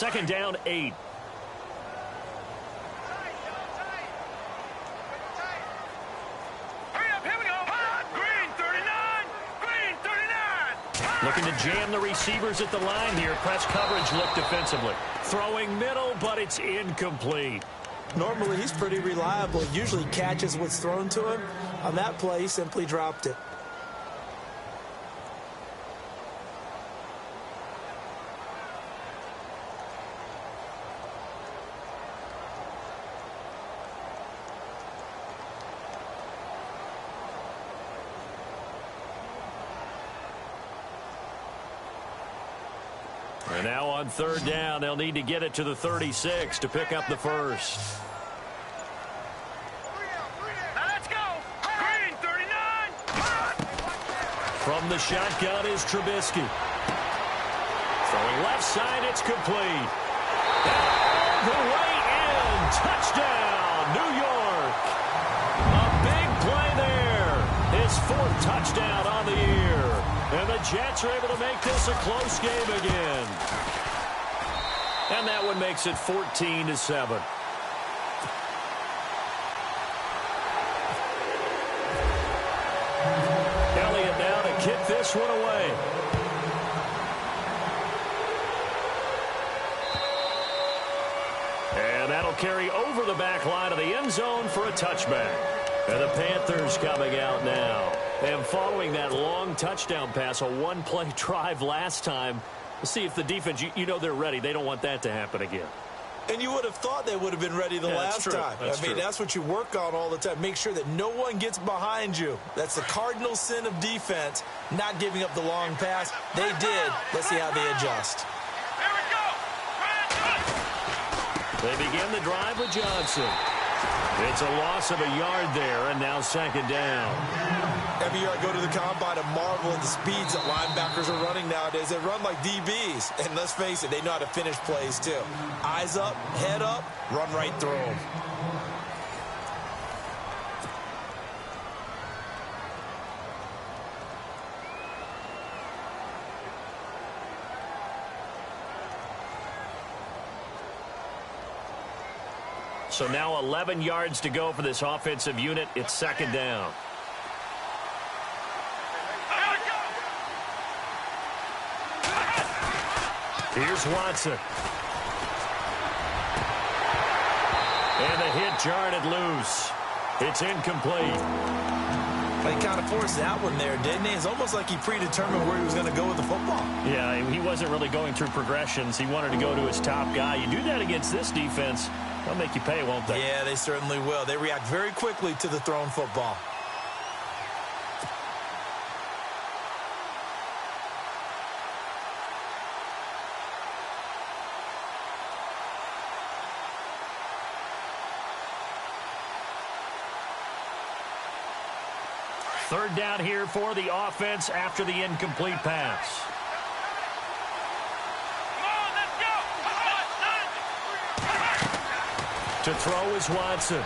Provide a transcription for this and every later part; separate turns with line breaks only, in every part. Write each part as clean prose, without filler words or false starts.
second down, 8. Looking to jam the receivers at the line here. Press coverage look defensively. Throwing middle, but it's incomplete.
Normally, he's pretty reliable. He usually catches what's thrown to him. On that play, he simply dropped it.
And now on third down, they'll need to get it to the 36 to pick up the first.
Now let's go. Green, 39.
From the shotgun is Trubisky. Throwing left side, it's complete. And all the way in. Touchdown, New York. A big play there. His 4th touchdown on the year. And the Jets are able to make this a close game again. And that one makes it 14-7. Elliott now to kick this one away. And that'll carry over the back line of the end zone for a touchback. And the Panthers coming out now. And following that long touchdown pass, a one-play drive last time, we'll see if the defense, you know they're ready. They don't want that to happen again.
And you would have thought they would have been ready the last time. That's what you work on all the time. Make sure that no one gets behind you. That's the cardinal sin of defense, not giving up the long pass. They did. Let's see how they adjust.
Here we go.
They begin the drive with Johnson. It's a loss of a yard there, and now second down.
Every year I go to the combine and marvel at the speeds that linebackers are running nowadays. They run like DBs. And let's face it, they know how to finish plays too. Eyes up, head up, run right through them.
So now 11 yards to go for this offensive unit. It's second down. Here's Watson. And the hit jarred it loose. It's incomplete.
He kind of forced that one there, didn't he? It's almost like he predetermined where he was going to go with the football.
Yeah, he wasn't really going through progressions. He wanted to go to his top guy. You do that against this defense, they'll make you pay, won't they?
Yeah, they certainly will. They react very quickly to the thrown football.
Third down here for the offense after the incomplete pass. To throw is Watson.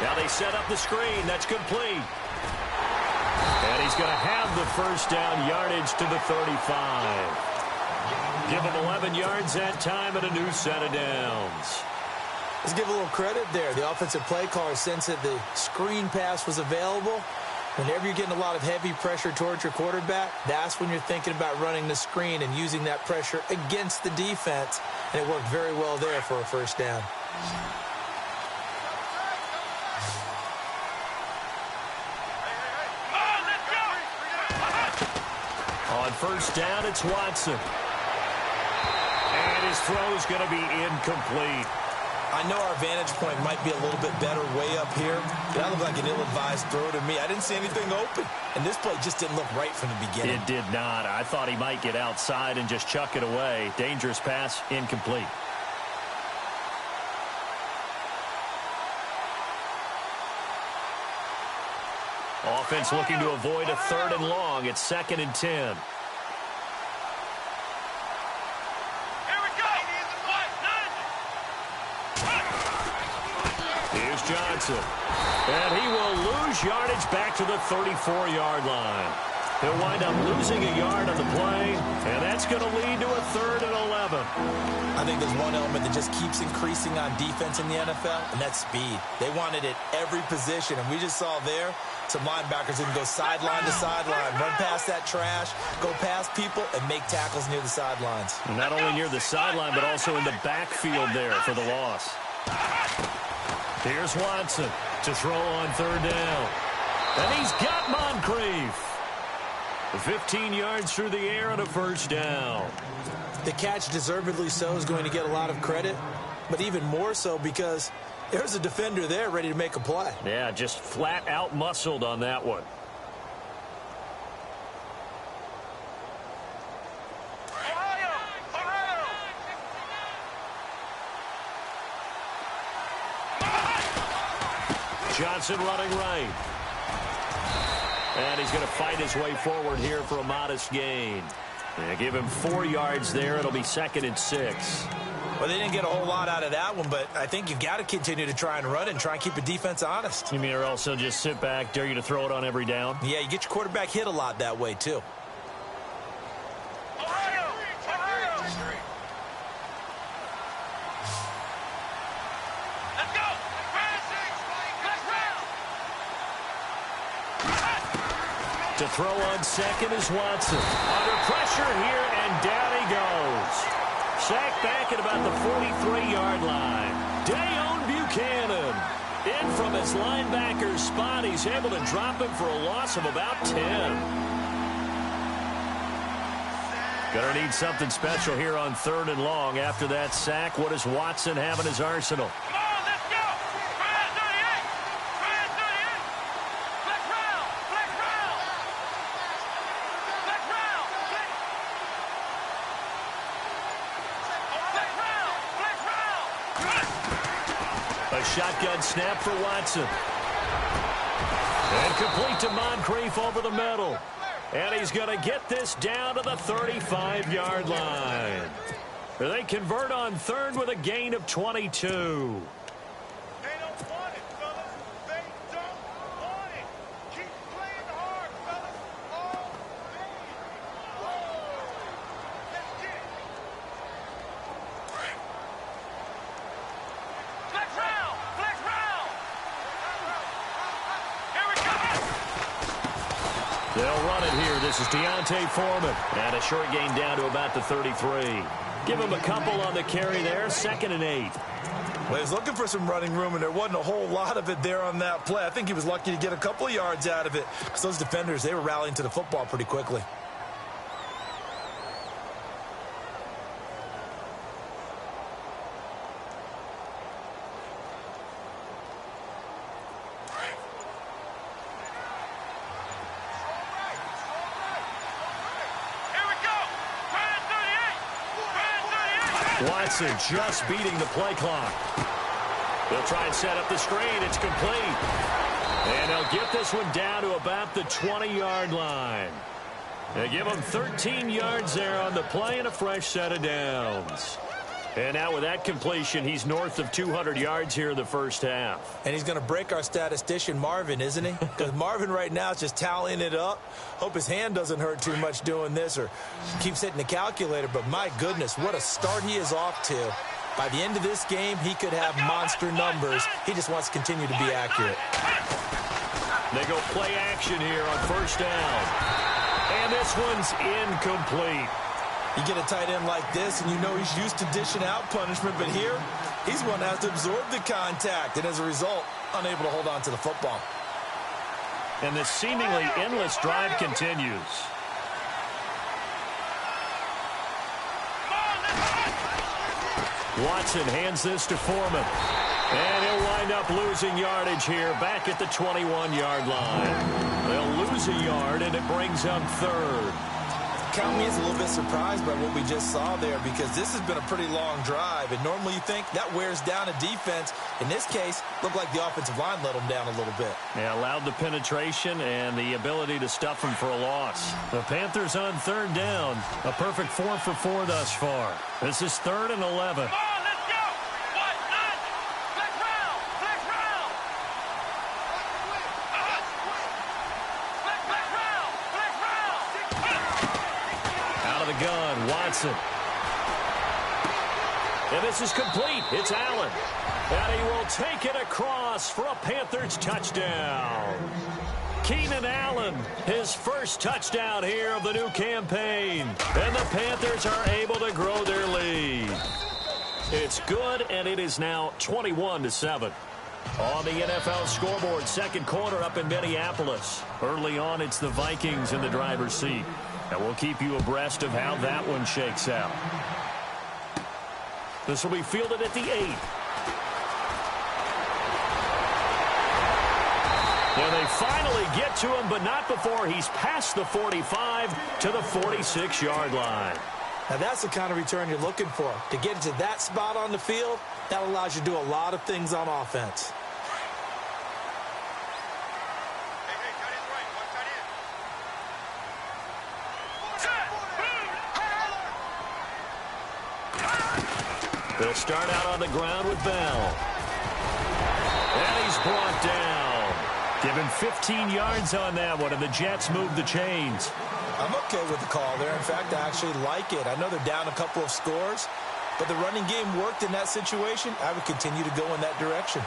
Now they set up the screen. That's complete. And he's going to have the first down yardage to the 35. Give him 11 yards that time and a new set of downs.
Let's give a little credit there. The offensive play caller sensed that the screen pass was available. Whenever you're getting a lot of heavy pressure towards your quarterback, that's when you're thinking about running the screen and using that pressure against the defense. And it worked very well there for a first down.
On first down, it's Watson. And his throw's going to be incomplete.
I know our vantage point might be a little bit better way up here, but that looked like an ill-advised throw to me. I didn't see anything open, and this play just didn't look right from the beginning.
It did not. I thought he might get outside and just chuck it away. Dangerous pass, incomplete. Offense looking to avoid a third and long. It's 2nd and 10. Johnson. And he will lose yardage back to the 34-yard line. He'll wind up losing a yard on the play, and that's going to lead to a 3rd and 11.
I think there's one element that just keeps increasing on defense in the NFL, and that's speed. They want it at every position, and we just saw there some linebackers that can go sideline to sideline, run past that trash, go past people, and make tackles near the sidelines.
And not only near the sideline, but also in the backfield there for the loss. Here's Watson to throw on 3rd down. And he's got Moncrief. 15 yards through the air and a 1st down.
The catch, deservedly so, is going to get a lot of credit, but even more so because there's a defender there ready to make a play.
Yeah, just flat out muscled on that one. Johnson running right. And he's going to fight his way forward here for a modest gain. Yeah, give him 4 yards there. It'll be 2nd and 6.
Well, they didn't get a whole lot out of that one, but I think you've got to continue to try and run it and try and keep the defense honest.
You mean or also just sit back, dare you to throw it on every down?
Yeah, you get your quarterback hit a lot that way, too.
To throw on 2nd is Watson. Under pressure here, and down he goes. Sacked back at about the 43-yard line. Dayon Buchanan in from his linebacker spot. He's able to drop him for a loss of about 10. Gonna need something special here on 3rd and long. After that sack, what does Watson have in his arsenal? A shotgun snap for Watson. And complete to Moncrief over the middle. And he's going to get this down to the 35-yard line. They convert on 3rd with a gain of 22. They'll run it here. This is Deontay Foreman. And a short gain down to about the 33. Give him a couple on the carry there. 2nd and 8.
Well, he was looking for some running room, and there wasn't a whole lot of it there on that play. I think he was lucky to get a couple of yards out of it. Because those defenders, they were rallying to the football pretty quickly.
Watson just beating the play clock. They'll try and set up the screen. It's complete. And they'll get this one down to about the 20-yard line. They give him 13 yards there on the play and a fresh set of downs. And now with that completion, he's north of 200 yards here in the first half.
And he's going to break our statistician, Marvin, isn't he? Because Marvin right now is just tallying it up. Hope his hand doesn't hurt too much doing this or keeps hitting the calculator. But my goodness, what a start he is off to. By the end of this game, he could have monster numbers. He just wants to continue to be accurate.
They go play action here on 1st down. And this one's incomplete.
You get a tight end like this, and you know he's used to dishing out punishment, but here, he's one that has to absorb the contact, and as a result, unable to hold on to the football.
And this seemingly endless drive continues. Watson hands this to Foreman. And he'll wind up losing yardage here back at the 21-yard line. They'll lose a yard, and it brings up 3rd.
Count me as a little bit surprised by what we just saw there because this has been a pretty long drive, and normally you think that wears down a defense. In this case, looked like the offensive line let them down a little bit.
Yeah, allowed the penetration and the ability to stuff them for a loss. The Panthers on 3rd down. A perfect 4 for 4 thus far. This is 3rd and 11. the gun. Watson. And this is complete. It's Allen. And he will take it across for a Panthers touchdown. Keenan Allen, his first touchdown here of the new campaign. And the Panthers are able to grow their lead. It's good, and it is now 21-7. On the NFL scoreboard, second quarter up in Minneapolis. Early on, it's the Vikings in the driver's seat. And we'll keep you abreast of how that one shakes out. This will be fielded at the 8. And they finally get to him, but not before he's past the 45 to the 46-yard line.
Now, that's the kind of return you're looking for. To get to that spot on the field, that allows you to do a lot of things on offense.
They'll start out on the ground with Bell. And he's brought down. Given 15 yards on that one, and the Jets move the chains.
I'm okay with the call there. In fact, I actually like it. I know they're down a couple of scores, but the running game worked in that situation. I would continue to go in that direction.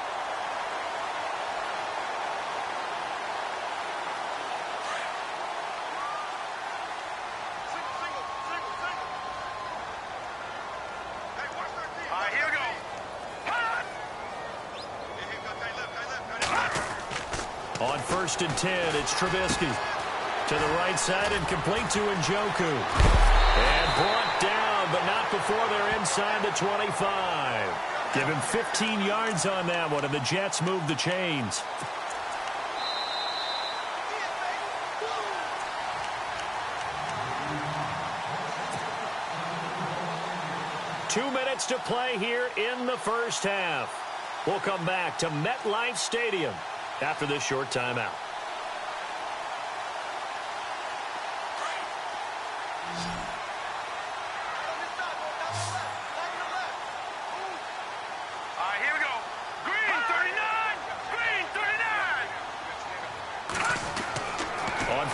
On 1st and 10, it's Trubisky. To the right side and complete to Njoku. And brought down, but not before they're inside the 25. Give him 15 yards on that one, and the Jets move the chains. Two minutes to play here in the first half. We'll come back to MetLife Stadium after this short timeout.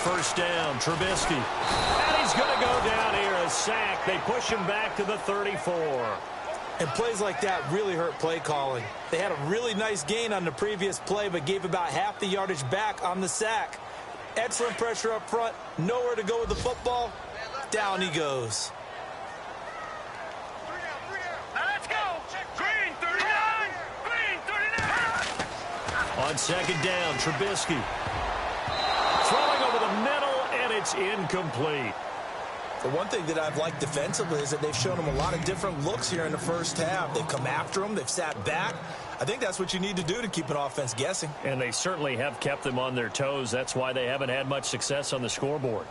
First down, Trubisky. And he's going to go down here, a sack. They push him back to the 34.
And plays like that really hurt play calling. They had a really nice gain on the previous play, but gave about half the yardage back on the sack. Excellent pressure up front. Nowhere to go with the football. Down he goes.
Let's go. Green 39. Green 39.
On second down, Trubisky. Throwing over the middle, and it's incomplete.
The one thing that I've liked defensively is that they've shown them a lot of different looks here in the first half. They've come after them. They've sat back. I think that's what you need to do to keep an offense guessing.
And they certainly have kept them on their toes. That's why they haven't had much success on the scoreboard.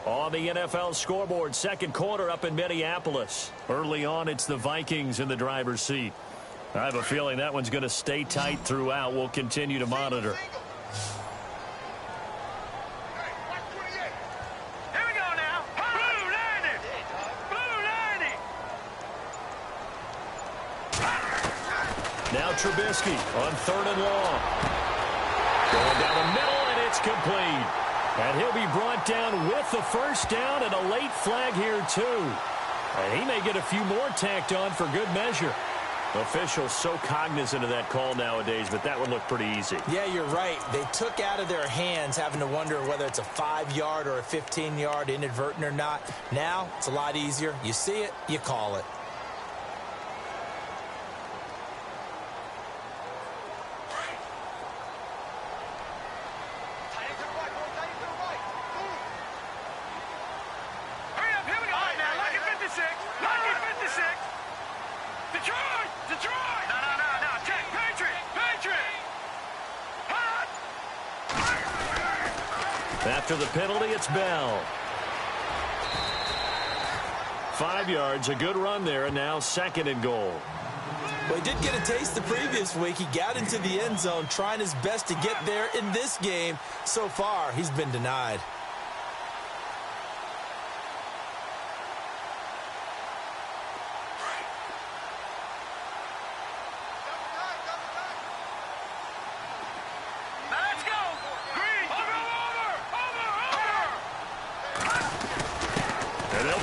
On the NFL scoreboard, second quarter up in Minneapolis. Early on, it's the Vikings in the driver's seat. I have a feeling that one's going to stay tight throughout. We'll continue to monitor. Now Trubisky on 3rd and long. Going down the middle, and it's complete. And he'll be brought down with the first down and a late flag here, too. And he may get a few more tacked on for good measure. Officials so cognizant of that call nowadays, but that would look pretty easy.
Yeah, you're right. They took out of their hands having to wonder whether it's a 5-yard or a 15-yard inadvertent or not. Now, it's a lot easier. You see it, you call it.
After the penalty, it's Bell. 5 yards, a good run there, and now 2nd and goal.
Well, he did get a taste the previous week. He got into the end zone trying his best to get there in this game. So far, he's been denied.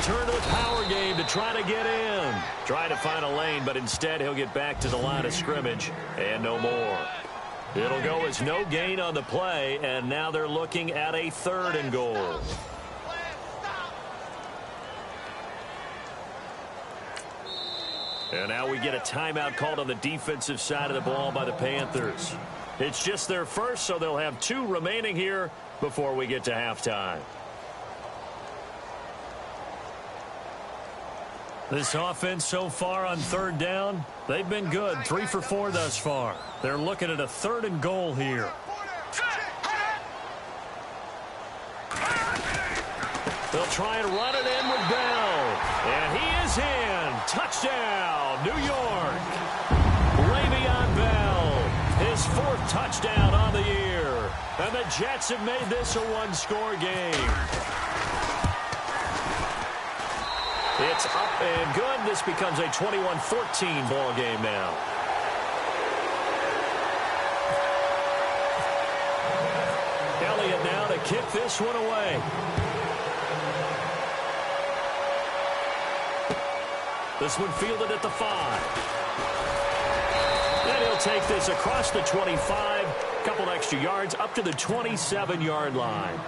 He'll turn to the power game to try to get in. Trying to find a lane, but instead he'll get back to the line of scrimmage and no more. It'll go as no gain on the play, and now they're looking at a 3rd and goal. And now we get a timeout called on the defensive side of the ball by the Panthers. It's just their first, so they'll have 2 remaining here before we get to halftime. This offense so far on 3rd down, they've been good. 3 for 4 thus far. They're looking at a 3rd and goal here. They'll try and run it in with Bell. And he is in. Touchdown, New York. Le'Veon Bell, his 4th touchdown on the year. And the Jets have made this a 1-score game. It's up and good. This becomes a 21-14 ball game now. Elliott now to kick this one away. This one fielded at the 5. And he'll take this across the 25. Couple extra yards up to the 27-yard line.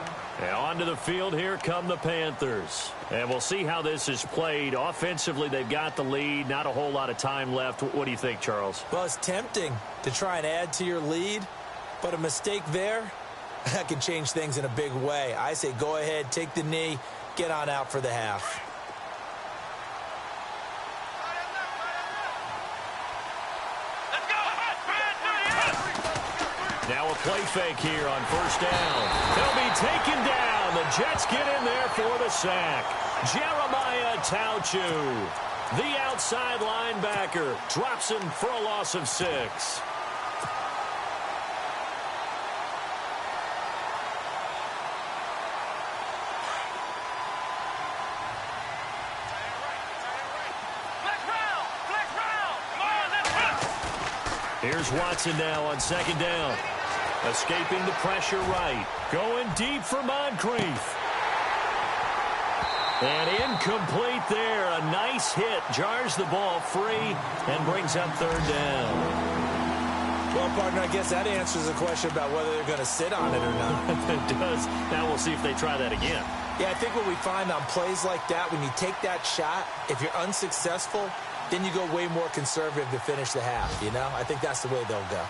Now onto the field, here come the Panthers. And we'll see how this is played. Offensively, they've got the lead. Not a whole lot of time left. What do you think, Charles?
Well, it's tempting to try and add to your lead, but a mistake there, that can change things in a big way. I say go ahead, take the knee, get on out for the half.
Now a play fake here on 1st down. They'll be taken down. The Jets get in there for the sack. Jeremiah Tauchu, the outside linebacker, drops him for a loss of 6. Here's Watson now on 2nd down. Escaping the pressure right. Going deep for Moncrief. And incomplete there. A nice hit. Jars the ball free and brings up 3rd down.
Well, partner, I guess that answers the question about whether they're going to sit on it or not.
It does. Now we'll see if they try that again.
Yeah, I think what we find on plays like that, when you take that shot, if you're unsuccessful, then you go way more conservative to finish the half, you know? I think that's the way they'll go.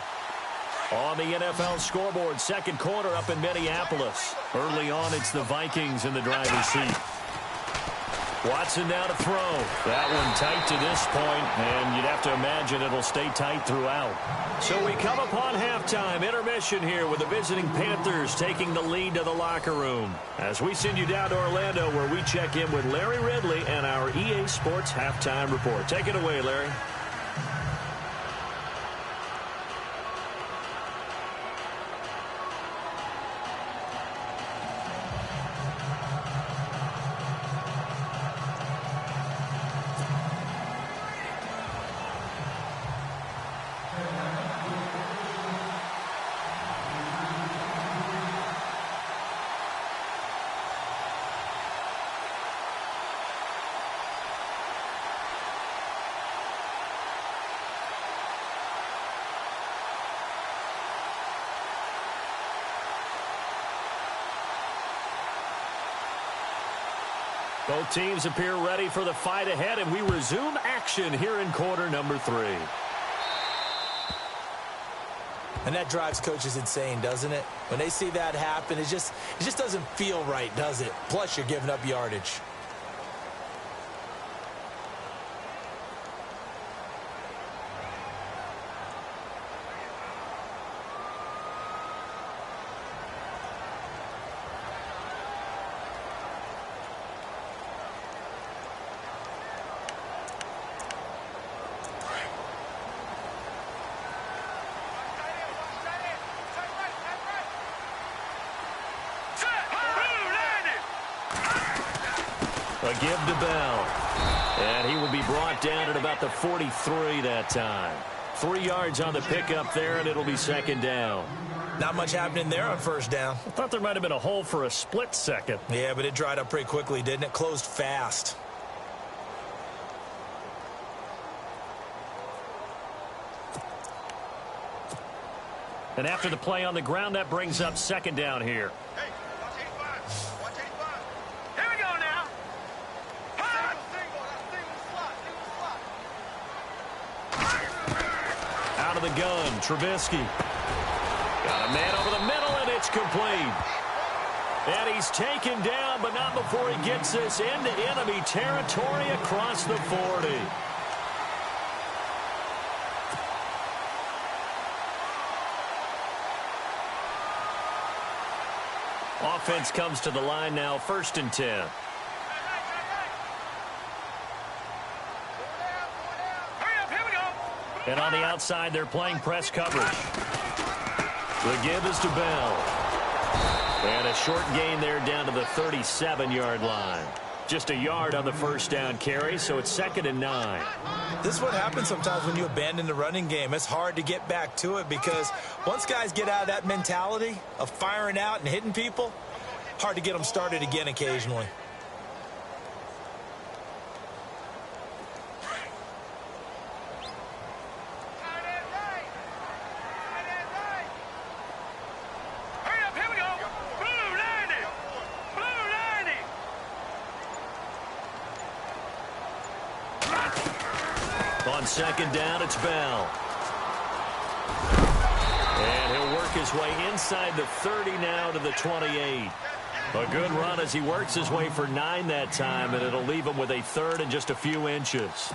On the NFL scoreboard, 2nd quarter up in Minneapolis. Early on, it's the Vikings in the driver's seat. Watson now to throw. That one tight to this point, and you'd have to imagine it'll stay tight throughout. So we come upon halftime, intermission here with the visiting Panthers taking the lead to the locker room. As we send you down to Orlando, where we check in with Larry Ridley and our EA Sports Halftime Report. Take it away, Larry. Both teams appear ready for the fight ahead, and we resume action here in quarter number 3.
And that drives coaches insane, doesn't it? When they see that happen, it just doesn't feel right, does it? Plus, you're giving up yardage.
A give to Bell. And he will be brought down at about the 43 that time. 3 yards on the pickup there, and it'll be 2nd down.
Not much happening there on first down.
I thought there might have been a hole for a split second.
Yeah, but it dried up pretty quickly, didn't it? Closed fast.
And after the play on the ground, that brings up second down here.
Hey, watch 85. Watch 85. Here we go now. Single.
Out of the gun, Trubisky. Got a man over the middle, and it's complete. And he's taken down, but not before he gets this into enemy territory across the 40. Offense comes to the line now, 1st and 10.
Hurry up, here we go.
And on the outside, they're playing press coverage. The give is to Bell. And a short gain there down to the 37-yard line. Just a yard on the first down carry, so it's 2nd and 9.
This is what happens sometimes when you abandon the running game. It's hard to get back to it because once guys get out of that mentality of firing out and hitting people, hard to get them started again occasionally.
Hurry up, here we go. Blue 90. Blue 90.
On second down, it's Bell. And he'll work his way inside the 30 now to the 28. A good run as he works his way for 9 that time, and it'll leave him with a 3rd and just a few inches.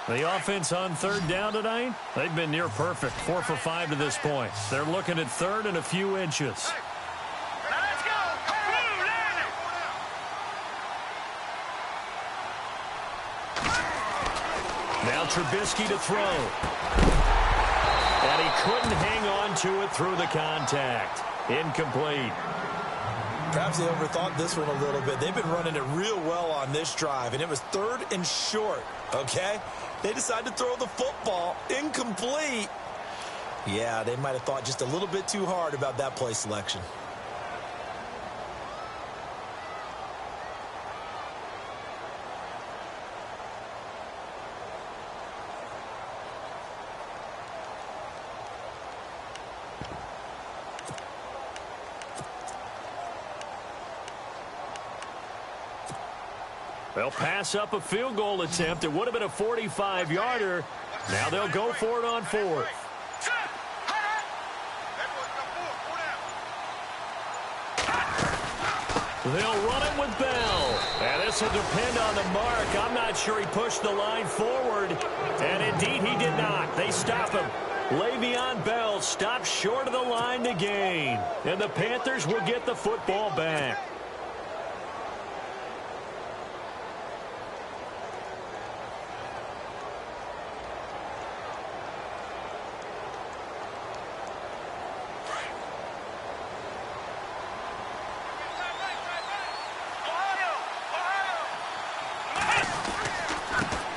The offense on 3rd down tonight, they've been near perfect, 4 for 5 to this point. They're looking at 3rd and a few inches.
Now let's go. Blue 90.
Now Trubisky to throw. And he couldn't hang on to it through the contact. Incomplete.
Perhaps they overthought this one a little bit. They've been running it real well on this drive, and it was 3rd and short, okay? They decided to throw the football. Incomplete. Yeah, they might have thought just a little bit too hard about that play selection.
They'll pass up a field goal attempt. It would have been a 45-yarder. Now they'll go for it on 4th. They'll run it with Bell. And this will depend on the mark. I'm not sure he pushed the line forward. And indeed, he did not. They stop him. Le'Veon Bell stops short of the line to gain. And the Panthers will get the football back.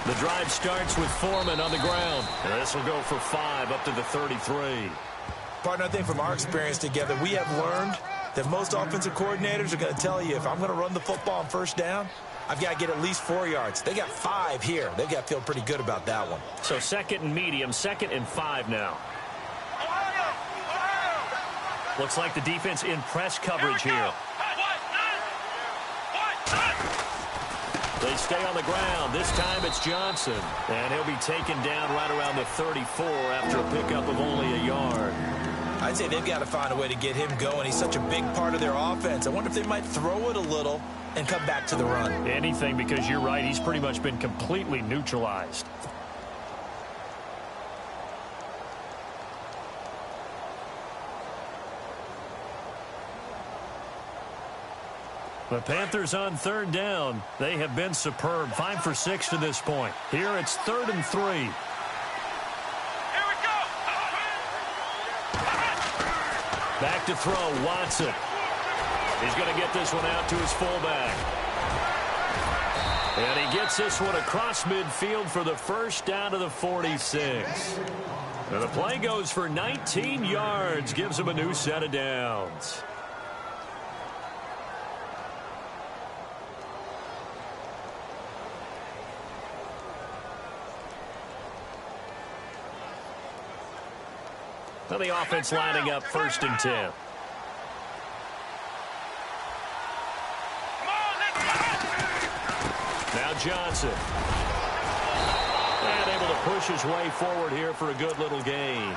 The drive starts with Foreman on the ground. And this will go for 5 up to the 33.
Partner, I think from our experience together, we have learned that most offensive coordinators are going to tell you, if I'm going to run the football on first down, I've got to get at least 4 yards. They got 5 here. They've got to feel pretty good about that one.
So 2nd and medium, 2nd and 5 now. Looks like the defense in press coverage here. They stay on the ground. This time it's Johnson. And he'll be taken down right around the 34 after a pickup of only a yard.
I'd say they've got to find a way to get him going. He's such a big part of their offense. I wonder if they might throw it a little and come back to the run.
Anything, because you're right. He's pretty much been completely neutralized. The Panthers on 3rd down. They have been superb. 5 for 6 to this point. Here it's 3rd and 3.
Here we go.
Back to throw, Watson. He's going to get this one out to his fullback. And he gets this one across midfield for the first down to the 46. And the play goes for 19 yards, gives him a new set of downs. Now the offense lining up 1st and 10. Now Johnson. And able to push his way forward here for a good little gain.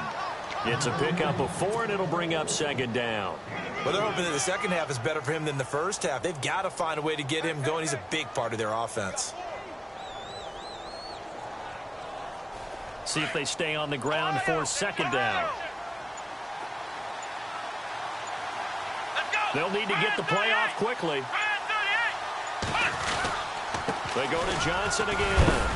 It's a pickup of 4, and it'll bring up 2nd down.
Well, they're hoping that the second half is better for him than the first half. They've got to find a way to get him going. He's a big part of their offense.
See if they stay on the ground for 2nd down. They'll need to get the play off quickly. They go to Johnson again.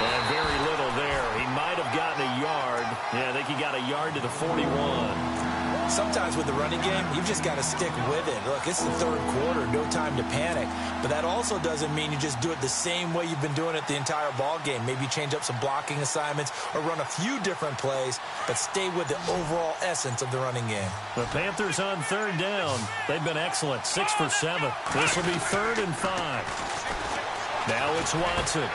And very little there. He might have gotten a yard. Yeah, I think he got a yard to the 41.
Sometimes with the running game, you've just got to stick with it. Look, it's the 3rd quarter, no time to panic. But that also doesn't mean you just do it the same way you've been doing it the entire ball game. Maybe change up some blocking assignments or run a few different plays, but stay with the overall essence of the running game.
The Panthers on 3rd down. They've been excellent, 6 for 7. This will be 3rd and 5. Now it's Watson.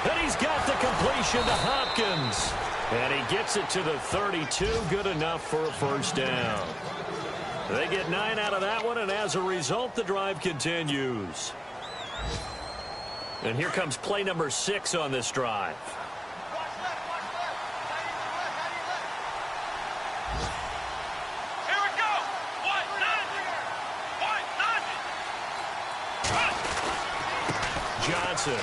And he's got the completion to Hopkins. And he gets it to the 32. Good enough for a 1st down. They get 9 out of that one, and as a result, the drive continues. And here comes play number 6 on this drive.
Here we go.
Johnson.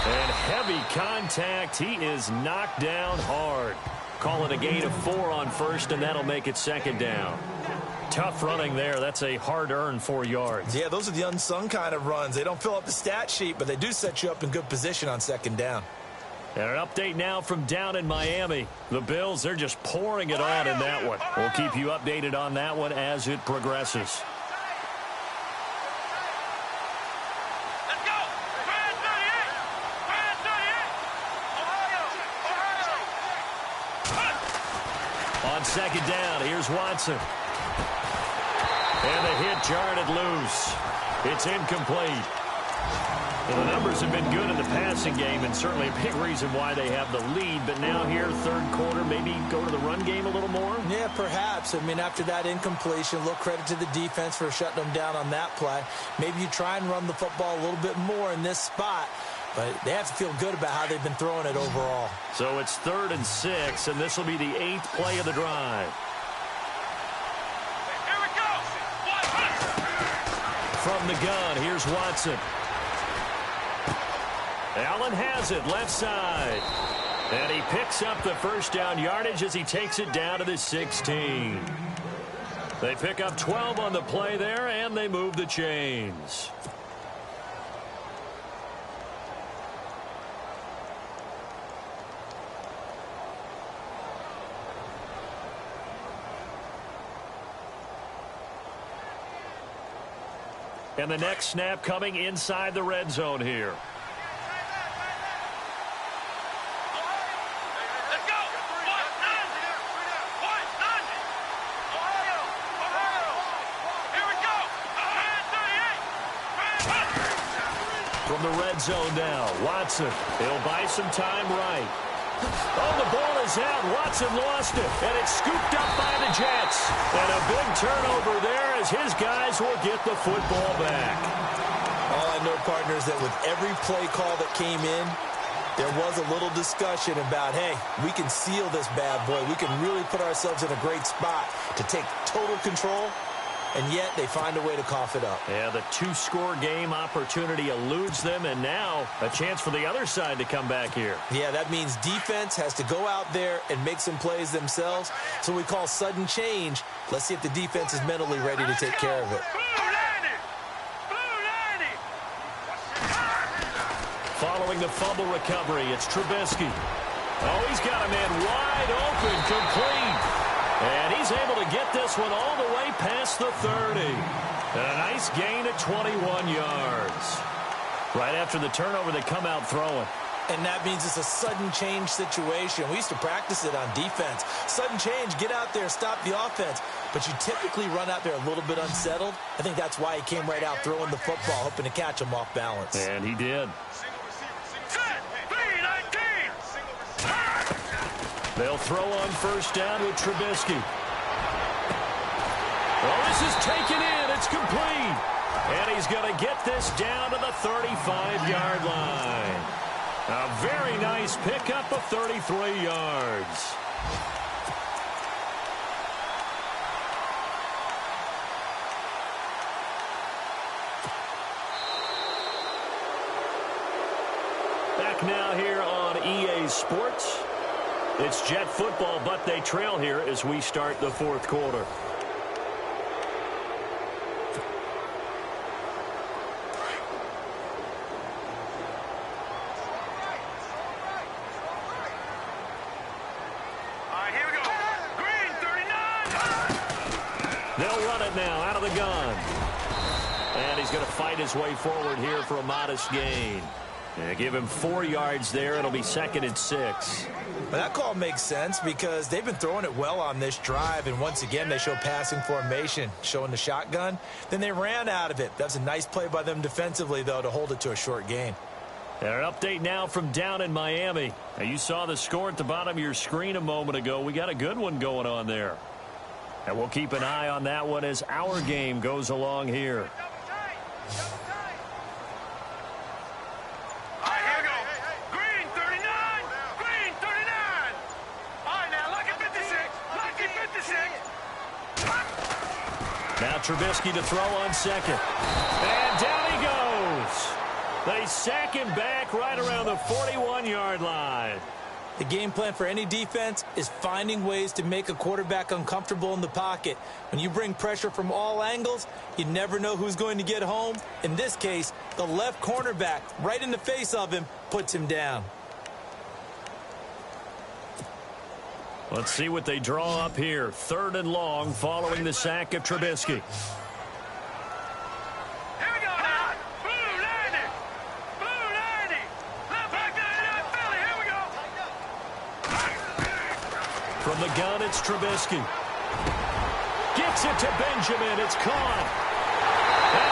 And heavy contact. He is knocked down hard. Call it a gain of 4 on 1st, and that'll make it 2nd down. Tough running there. That's a hard-earned 4 yards.
Yeah, those are the unsung kind of runs. They don't fill up the stat sheet, but they do set you up in good position on 2nd down.
And an update now from down in Miami. The Bills, they're just pouring it on in that one. We'll keep you updated on that one as it progresses. On 2nd down, here's Watson. And the hit jarred it loose. It's incomplete. Well, the numbers have been good in the passing game, and certainly a big reason why they have the lead. But now here, 3rd quarter, maybe go to the run game a little more?
Yeah, perhaps. I mean, after that incompletion, a little credit to the defense for shutting them down on that play. Maybe you try and run the football a little bit more in this spot. But they have to feel good about how they've been throwing it overall.
So it's 3rd and 6, and this will be the 8th play of the drive.
Here we go.
From the gun, here's Watson. Allen has it, left side. And he picks up the 1st down yardage as he takes it down to the 16. They pick up 12 on the play there, and they move the chains. And the next snap coming inside the red zone here.
Let's go. Here we go.
From the red zone now, Watson. He'll buy some time right. Oh, the ball is out. Watson lost it, and it's scooped up by the Jets. And a big turnover there as his guys will get the football back.
All I know, partners, that with every play call that came in, there was a little discussion about, hey, we can seal this bad boy. We can really put ourselves in a great spot to take total control. And yet they find a way to cough it up.
Yeah, the 2-score game opportunity eludes them, and now a chance for the other side to come back here.
Yeah, that means defense has to go out there and make some plays themselves. So we call sudden change. Let's see if the defense is mentally ready to take care of it.
Following the fumble recovery, it's Trubisky. Oh, he's got a man wide open, complete. And he's able to get this one all the way past the 30. And a nice gain at 21 yards. Right after the turnover, they come out throwing.
And that means it's a sudden change situation. We used to practice it on defense. Sudden change, get out there, stop the offense. But you typically run out there a little bit unsettled. I think that's why he came right out throwing the football, hoping to catch him off balance.
And he did. They'll throw on first down with Trubisky. Oh, this is taken in. It's complete. And he's going to get this down to the 35-yard line. A very nice pickup of 33 yards. Back now here on EA Sports. It's Jet football, but they trail here as we start the fourth quarter. They'll run it now out of the gun. And he's going to fight his way forward here for a modest gain. Yeah, give him 4 yards there. It'll be 2nd and 6.
Well, that call makes sense because they've been throwing it well on this drive. And once again, they show passing formation, showing the shotgun. Then they ran out of it. That's a nice play by them defensively, though, to hold it to a short gain.
And an update now from down in Miami. Now, you saw the score at the bottom of your screen a moment ago. We got a good one going on there. And we'll keep an eye on that one as our game goes along here.
All right, here we go. Green 39. Green 39. All right, now, lucky 56. Lucky 56.
Now Trubisky to throw on second. And down he goes. They sack him back right around the 41-yard line.
The game plan for any defense is finding ways to make a quarterback uncomfortable in the pocket. When you bring pressure from all angles, you never know who's going to get home. In this case, the left cornerback, right in the face of him, puts him down.
Let's see what they draw up here. 3rd and long following the sack of Trubisky. From the gun, it's Trubisky. Gets it to Benjamin. It's caught. And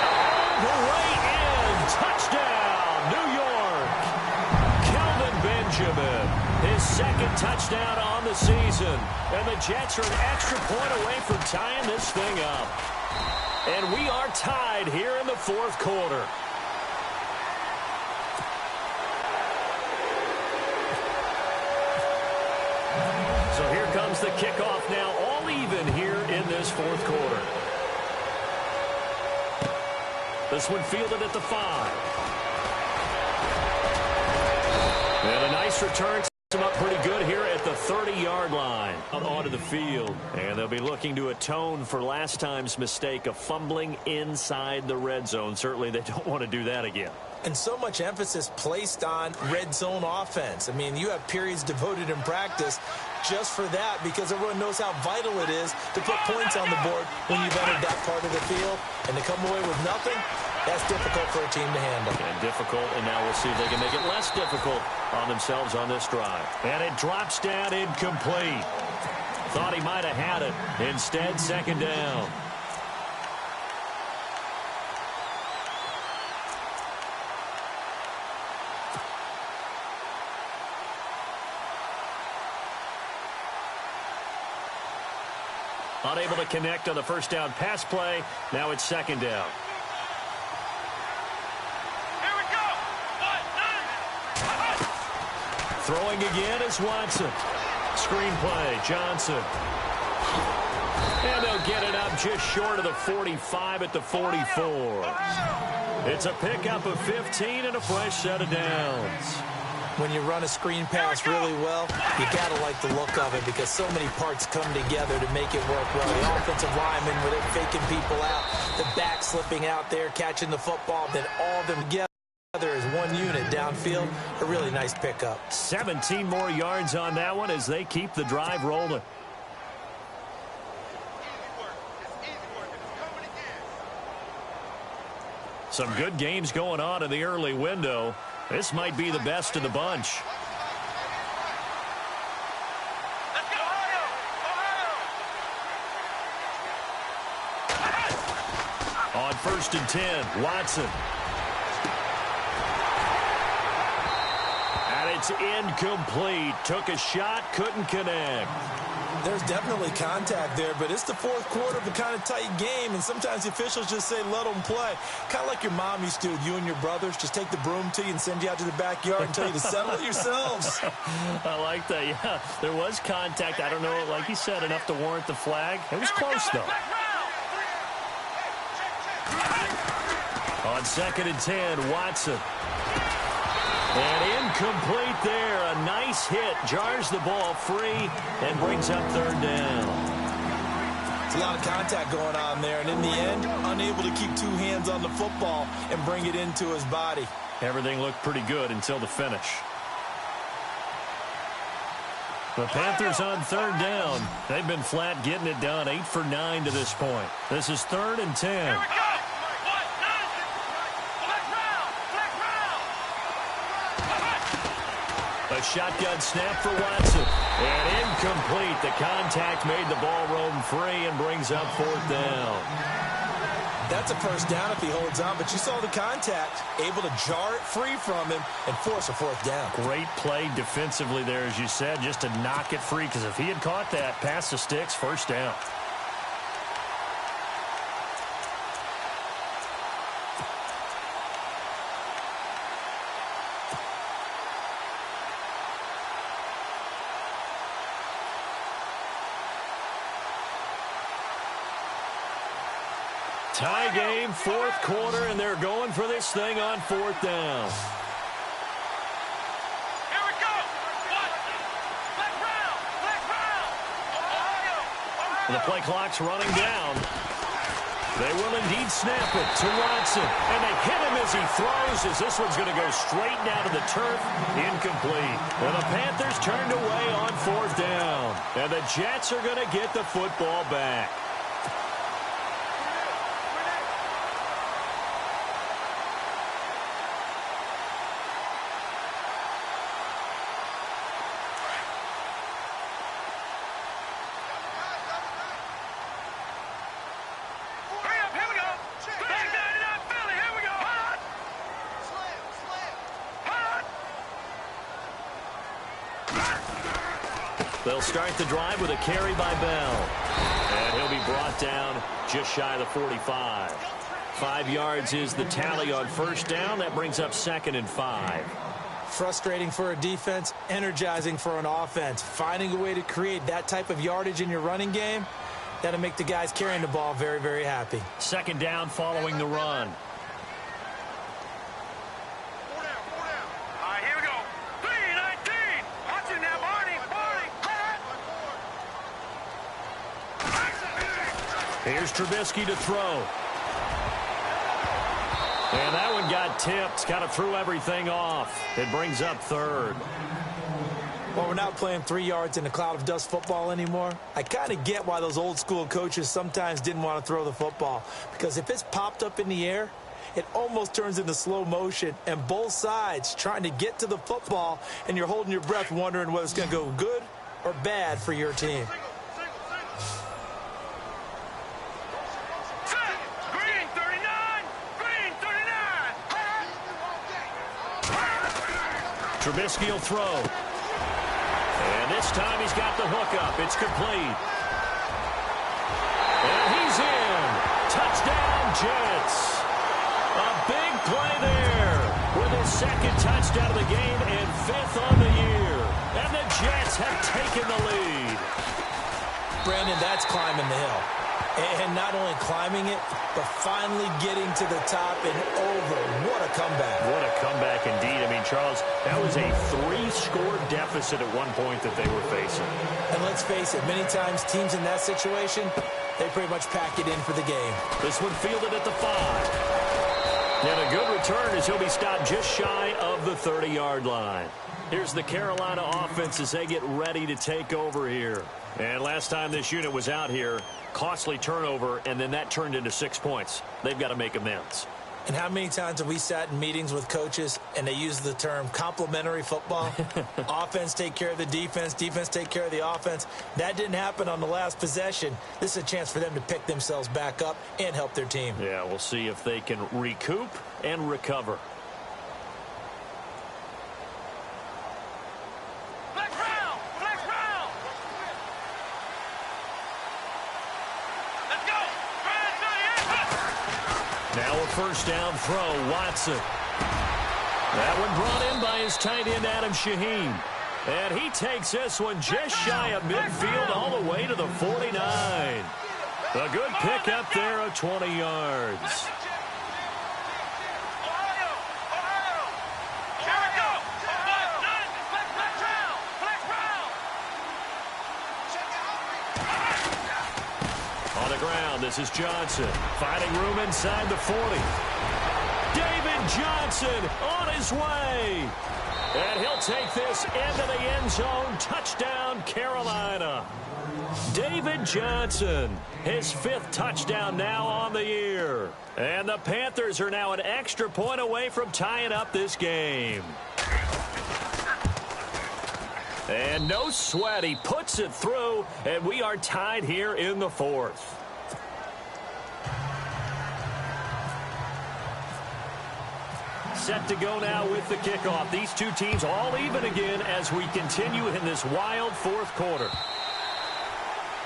all the way in. Touchdown, New York. Kelvin Benjamin. His 2nd touchdown on the season. And the Jets are an extra point away from tying this thing up. And we are tied here in the fourth quarter. So here comes the kickoff now, all even here in this fourth quarter. This one fielded at the 5. And a nice return. Him up pretty good here at the 30-yard line. Out onto the field. And they'll be looking to atone for last time's mistake of fumbling inside the red zone. Certainly they don't want to do that again.
And so much emphasis placed on red zone offense. I mean, you have periods devoted in practice just for that because everyone knows how vital it is to put points on the board when you've entered that part of the field. And to come away with nothing, that's difficult for a team to handle.
And difficult, and now we'll see if they can make it less difficult on themselves on this drive. And it drops down incomplete. Thought he might have had it. Instead, 2nd down. Unable to connect on the first down pass play. Now it's 2nd down.
Here we go.
Throwing again is Watson. Screenplay, Johnson. And they'll get it up just short of the 45 at the 44. It's a pickup of 15 and a fresh set of downs.
When you run a screen pass really well, you got to like the look of it because so many parts come together to make it work well. The offensive lineman with it faking people out, the back slipping out there, catching the football, then all of them together as one unit downfield. A really nice pickup.
17 more yards on that one as they keep the drive rolling. Some good games going on in the early window. This might be the best of the bunch.
Let's go, Ohio! Ohio!
On 1st and 10, Watson. And it's incomplete. Took a shot, couldn't connect.
There's definitely contact there, but it's the fourth quarter of a kind of tight game, and sometimes the officials just say, let them play. Kind of like your mom used to with you and your brothers. Just take the broom to you and send you out to the backyard and tell you to settle it yourselves.
I like that, yeah. There was contact. I don't know, like you said, enough to warrant the flag. It was close, though. On 2nd and 10, Watson. And incomplete there. A nice hit. Jars the ball free and brings up 3rd down.
It's a lot of contact going on there, and in the end, unable to keep two hands on the football and bring it into his body.
Everything looked pretty good until the finish. The Panthers on 3rd down. They've been flat getting it done. 8 for 9 to this point. This is 3rd and 10.
Here we go!
A shotgun snap for Watson. And incomplete. The contact made the ball roam free and brings up 4th down.
That's a first down if he holds on, but you saw the contact, able to jar it free from him and force a 4th down.
Great play defensively there, as you said, just to knock it free, because if he had caught that, past the sticks, 1st down. Tie game, 4th quarter, and they're going for this thing on 4th down.
Here we go! Flag round! Ohio!
The play clock's running down. They will indeed snap it to Watson. And they hit him as he throws, as this one's going to go straight down to the turf. Incomplete. And the Panthers turned away on 4th down. And the Jets are going to get the football back. They'll start the drive with a carry by Bell. And he'll be brought down just shy of the 45. 5 yards is the tally on 1st down. That brings up 2nd and 5.
Frustrating for a defense, energizing for an offense. Finding a way to create that type of yardage in your running game, that'll make the guys carrying the ball very, very happy.
2nd down following the run. Here's Trubisky to throw. And that one got tipped. Kind of threw everything off. It brings up 3rd.
Well, we're not playing 3 yards in a cloud of dust football anymore. I kind of get why those old school coaches sometimes didn't want to throw the football. Because if it's popped up in the air, it almost turns into slow motion. And both sides trying to get to the football, and you're holding your breath wondering whether it's going to go good or bad for your team.
Trubisky will throw. And this time he's got the hook up. It's complete. And he's in. Touchdown, Jets. A big play there with his 2nd touchdown of the game and 5th on the year. And the Jets have taken the lead.
Brandon, that's climbing the hill. And not only climbing it, but finally getting to the top and over. What a comeback.
What a comeback indeed. I mean, Charles, that was a 3-score deficit at one point that they were facing.
And let's face it, many times teams in that situation, they pretty much pack it in for the game.
This one fielded at the 5. And a good return as he'll be stopped just shy of the 30-yard line. Here's the Carolina offense as they get ready to take over here. And last time this unit was out here, costly turnover, and then that turned into 6 points. They've got to make amends.
And how many times have we sat in meetings with coaches and they use the term complementary football? Offense take care of the defense, defense take care of the offense. That didn't happen on the last possession. This is a chance for them to pick themselves back up and help their team.
Yeah, we'll see if they can recoup and recover. Now a first down throw, Watson. That one brought in by his tight end, Adam Shaheen. And he takes this one just shy of midfield all the way to the 49. A good pick up there of 20 yards. On the ground, this is Johnson. Finding room inside the 40. David Johnson on his way. And he'll take this into the end zone. Touchdown, Carolina. David Johnson, his 5th touchdown now on the year. And the Panthers are now an extra point away from tying up this game. And no sweat, he puts it through, and we are tied here in the 4th. Set to go now with the kickoff. These two teams all even again as we continue in this wild 4th quarter.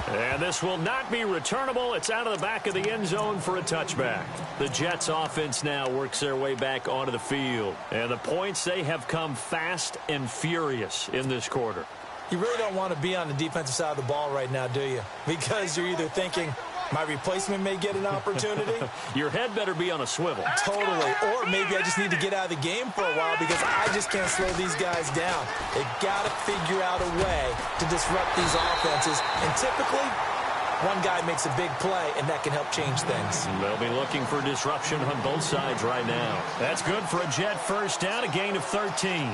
And this will not be returnable. It's out of the back of the end zone for a touchback. The Jets offense now works their way back onto the field. And the points, they have come fast and furious in this quarter.
You really don't want to be on the defensive side of the ball right now, do you? Because you're either thinking, my replacement may get an opportunity.
Your head better be on a swivel.
Totally. Or maybe I just need to get out of the game for a while because I just can't slow these guys down. They've got to figure out a way to disrupt these offenses. And typically, one guy makes a big play, and that can help change things.
They'll be looking for disruption on both sides right now. That's good for a Jet first down, a gain of 13.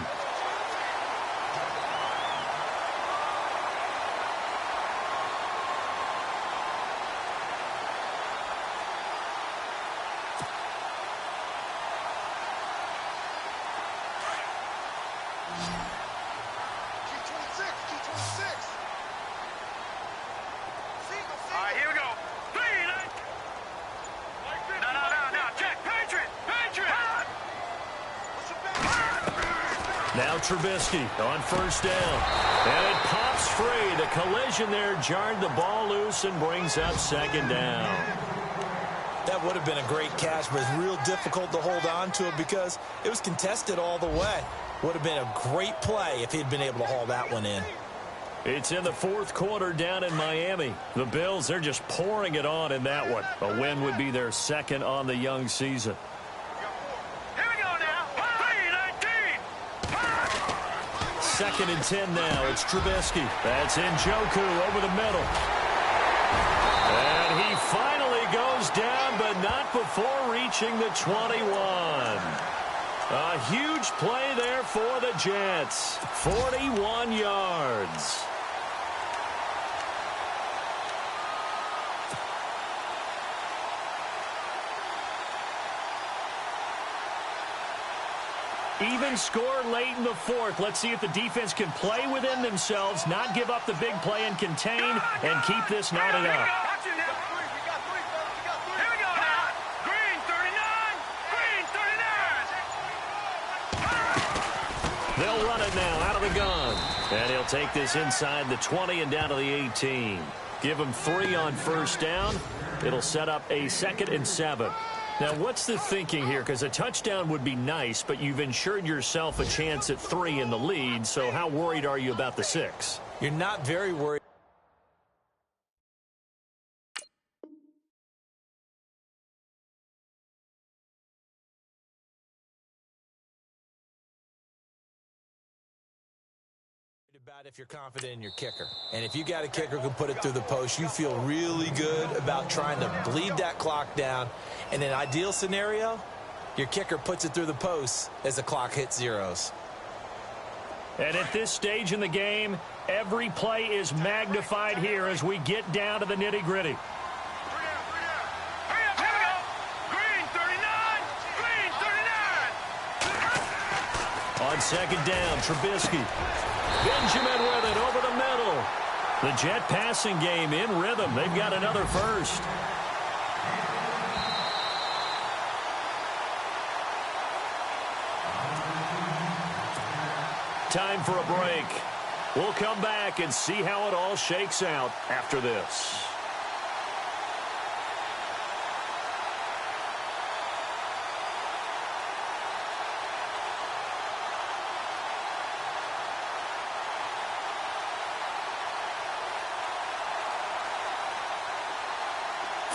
Now Trubisky on first down. And it pops free. The collision there jarred the ball loose and brings up second down.
That would have been a great catch, but it's real difficult to hold on to it because it was contested all the way. Would have been a great play if he'd been able to haul that one in.
It's in the 4th quarter down in Miami. The Bills, they're just pouring it on in that one. A win would be their 2nd on the young season. Second and 10 now. It's Trubisky. That's Njoku over the middle. And he finally goes down, but not before reaching the 21. A huge play there for the Jets. 41 yards. Even score late in the 4th. Let's see if the defense can play within themselves, not give up the big play and contain, and keep this knotted up. They'll run it now out of the gun. And he'll take this inside the 20 and down to the 18. Give him 3 on first down. It'll set up a 2nd and 7. Now, what's the thinking here? Because a touchdown would be nice, but you've ensured yourself a chance at 3 in the lead, so how worried are you about the 6?
You're not very worried. About if you're confident in your kicker. And if you got a kicker who can put it through the post, you feel really good about trying to bleed that clock down. In an ideal scenario, your kicker puts it through the post as the clock hits zeros.
And at this stage in the game, every play is magnified here as we get down to the nitty-gritty. On second down, Trubisky. Benjamin with it over the middle. The Jet passing game in rhythm. They've got another first. Time for a break. We'll come back and see how it all shakes out after this.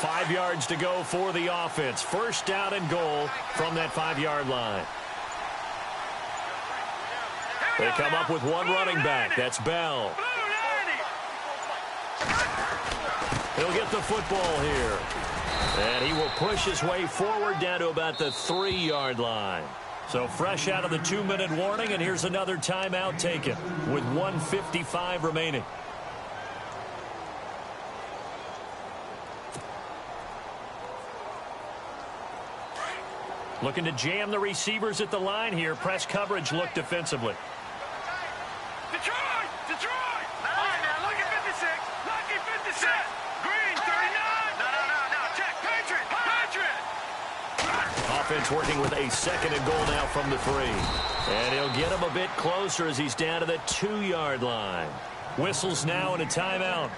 Five yards to go for the offense. First down and goal from that 5-yard line. They come up with one running back. That's Bell. He'll get the football here. And he will push his way forward down to about the 3-yard line. So fresh out of the 2-minute warning, and here's another timeout taken with 1:55 remaining. Looking to jam the receivers at the line here. Press coverage look defensively.
Detroit! Detroit! All right, now, look at 56. Lucky 56. Green, 39. No. Check. Patriot. Patriot.
Offense working with a second and goal now from the 3. And he'll get him a bit closer as he's down to the 2-yard line. Whistles now and a timeout.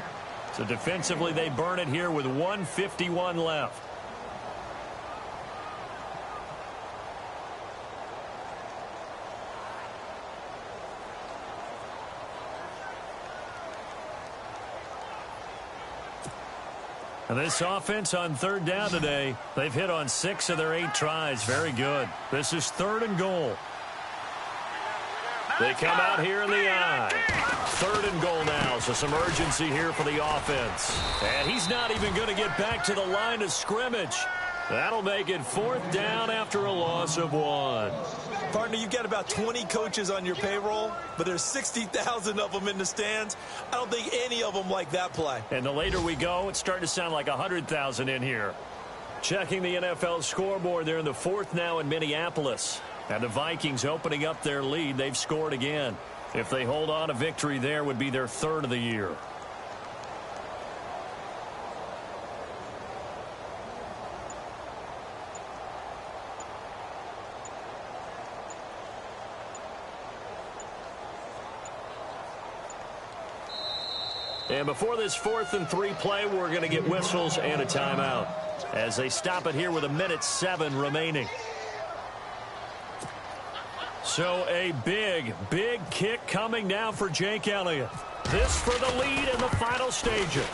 So defensively, they burn it here with 1:51 left. And this offense on third down today, they've hit on 6 of their 8 tries. Very good. This is 3rd and goal. They come out here in the eye. 3rd and goal now, so some urgency here for the offense. And he's not even going to get back to the line of scrimmage. That'll make it 4th down after a loss of 1.
Partner, you got about 20 coaches on your payroll, but there's 60,000 of them in the stands. I don't think any of them like that play.
And the later we go, it's starting to sound like 100,000 in here. Checking the NFL scoreboard, they're in the 4th now in Minneapolis. And the Vikings opening up their lead. They've scored again. If they hold on, a victory there would be their 3rd of the year. And before this 4th and 3 play, we're going to get whistles and a timeout as they stop it here with 1:07 remaining. So a big kick coming now for Jake Elliott. This for the lead in the final stages.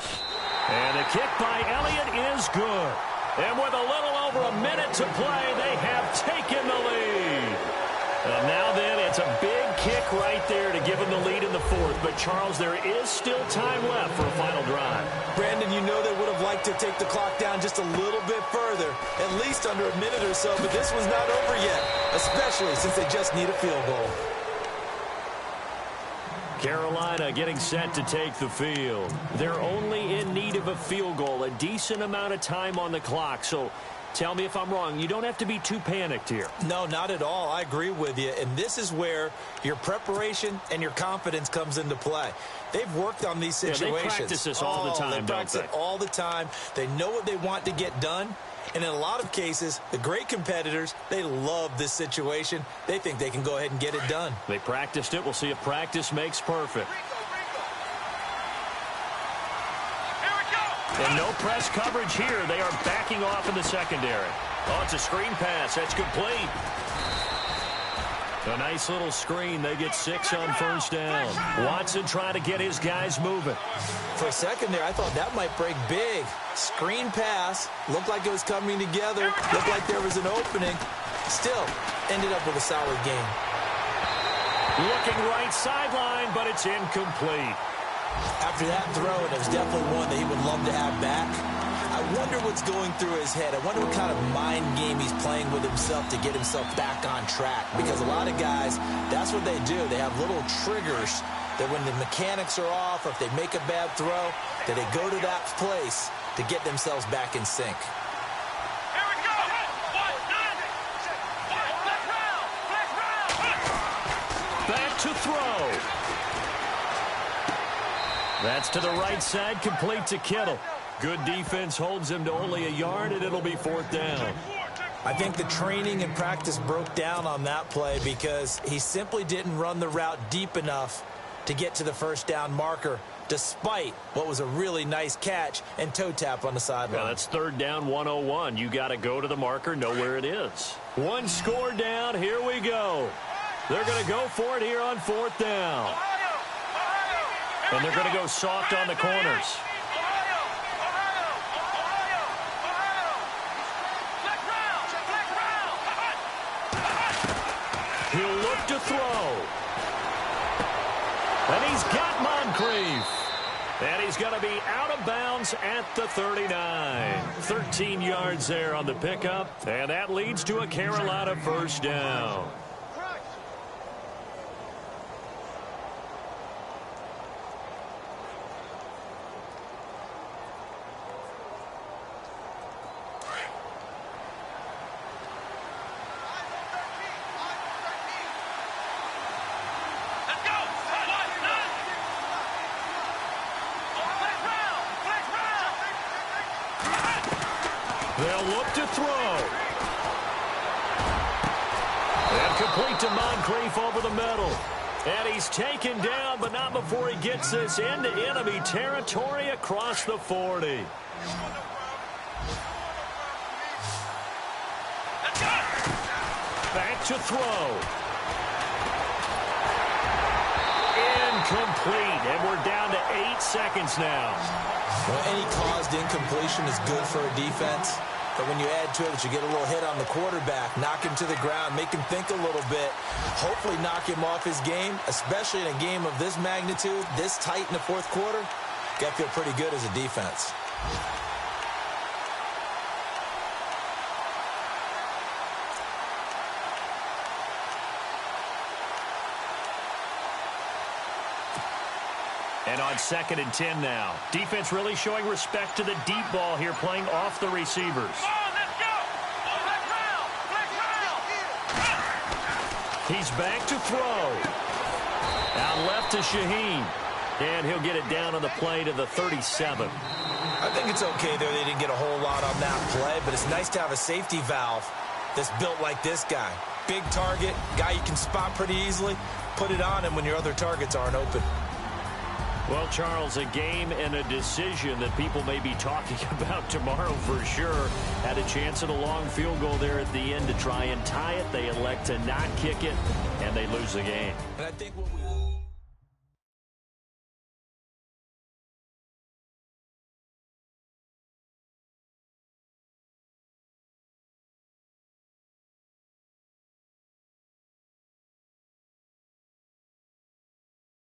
And the kick by Elliott is good. And with a little over a minute to play, they have taken the lead. And now then, it's a big kick right there to give them the lead in the 4th. But, Charles, there is still time left for a final drive.
Brandon, you know they would have liked to take the clock down just a little bit further, at least under a minute or so. But this one's not over yet, especially since they just need a field goal.
Carolina getting set to take the field. They're only in need of a field goal, a decent amount of time on the clock. So tell me if I'm wrong. You don't have to be too panicked here.
No, not at all. I agree with you. And this is where your preparation and your confidence comes into play. They've worked on these situations.
Yeah, they practice this all the time,
They practice it all the time. They know what they want to get done. And in a lot of cases, the great competitors, they love this situation. They think they can go ahead and get it done.
They practiced it. We'll see if practice makes perfect. And no press coverage here. They are backing off in the secondary. Oh, it's a screen pass. That's complete. A nice little screen. They get 6 on first down. Watson trying to get his guys moving.
For a second there, I thought that might break big. Screen pass. Looked like it was coming together. Looked like there was an opening. Still, ended up with a solid game.
Looking right sideline, but it's incomplete.
After that throw, and it was definitely one that he would love to have back. I wonder what's going through his head. I wonder what kind of mind game he's playing with himself to get himself back on track. Because a lot of guys, that's what they do. They have little triggers that when the mechanics are off or if they make a bad throw, that they go to that place to get themselves back in sync.
to throw. That's to the right side, complete to Kittle. Good defense holds him to only a yard, and it'll be 4th down.
I think the training and practice broke down on that play because he simply didn't run the route deep enough to get to the first down marker, despite what was a really nice catch and toe tap on the sideline.
Yeah, that's 3rd down 101. You got to go to the marker, know where it is. One score down. Here we go. They're going to go for it here on 4th down. And they're going to go soft on the corners. He'll look to throw. And he's got Moncrief. And he's going to be out of bounds at the 39. 13 yards there on the pickup. And that leads to a Carolina first down. They'll look to throw. And complete to Moncrief over the middle. And he's taken down, but not before he gets this into enemy territory across the 40. Back to throw. Incomplete. And we're down to 8 seconds now.
Well, any caused incompletion is good for a defense. But when you add to it that you get a little hit on the quarterback, knock him to the ground, make him think a little bit, hopefully knock him off his game, especially in a game of this magnitude, this tight in the 4th quarter, got to feel pretty good as a defense.
And on 2nd and 10 now. Defense really showing respect to the deep ball here, playing off the receivers.
Come on, let's go. Flex round.
He's back to throw. Out left to Shaheen. And he'll get it down on the play to the 37.
I think it's okay there. They didn't get a whole lot on that play, but it's nice to have a safety valve that's built like this guy. Big target, guy you can spot pretty easily. Put it on him when your other targets aren't open.
Well, Charles, a game and a decision that people may be talking about tomorrow for sure. Had a chance at a long field goal there at the end to try and tie it. They elect to not kick it, and they lose the game.
And I think what we...